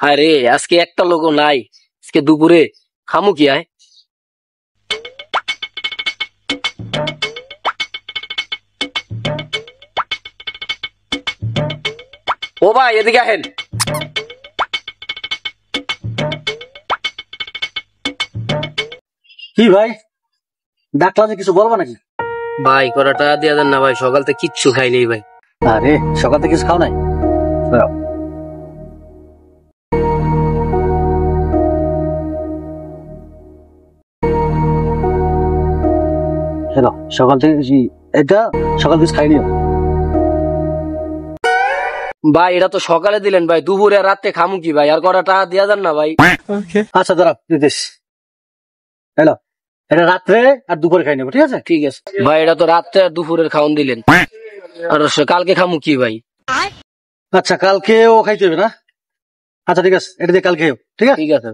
আরে আজকে একটা লোকও নাই, আজকে দুপুরে খামু কি আয়? ও ভাই এদিকে আহেন। কি ভাই ডাকলা যে কিছু বলবা নাকি? ভাই কটা টাকা দিয়ে দেন না ভাই, সকাল থেকে কিচ্ছু খাই নেই ভাই। আরে সকাল থেকে কিছু খাও নাই? হ্যালো, সকাল থেকে এটা সকাল কিছু খাইনি। ভাই এটা তো সকালে দিলেন ভাই, দুপুরে আর রাতে খামু কি ভাই? আর কটা টাকা দিয়ে দেন না ভাই। আচ্ছা দাঁড়া দিতেস। হ্যালো, এটা রাত্রে আর দুপুরে খাই নেবো, ঠিক আছে? ঠিক আছে ভাই, এটা তো রাত্রে আর দুপুরের খাওন দিলেন, আর কালকে খামু কি ভাই? আচ্ছা কালকেও খাইতে হবে না? আচ্ছা ঠিক আছে, এটা দিয়ে কালকে ঠিক আছে? ঠিক আছে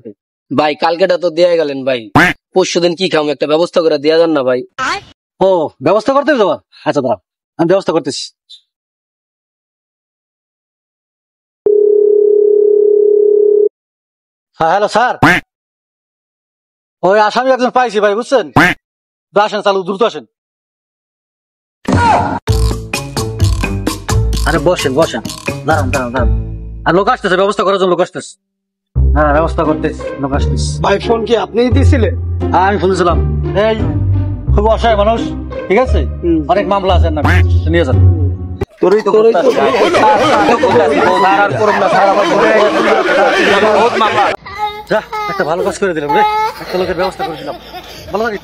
ভাই, কালকেটা তো দিয়ে গেলেন ভাই, পরশু দিন কি খামু একটা ব্যবস্থা করে দিয়ে দেন না ভাই। ও ব্যবস্থা করতে হবে তোমার? আচ্ছা দাঁড়া আমি ব্যবস্থা করতেছি। হ্যাঁ হ্যালো স্যার, ওই আসামি একজন পাইছি ভাই, বুঝছেন? আসেন, চালু দ্রুত আসেন। আরে বসেন বসেন, দাঁড়ান দাঁড়ান দাঁড়ান। আর লোক আসতেছে, ব্যবস্থা করার জন্য লোক আসতেছে। হ্যাঁ ব্যবস্থা করতেছি, লোক আসতেছে। ভাই ফোন কি আপনিই দিয়েছিলেন? হ্যাঁ আমি শুনেছিলাম। এই খুব অসহায় মানুষ, ঠিক আছে? অনেক মামলা আছে না, নিয়ে যান। তোরই তো যা একটা ভালো কাজ করে দিলাম রে, একটা লোকের ব্যবস্থা করে দিলাম, ভালো লাগে।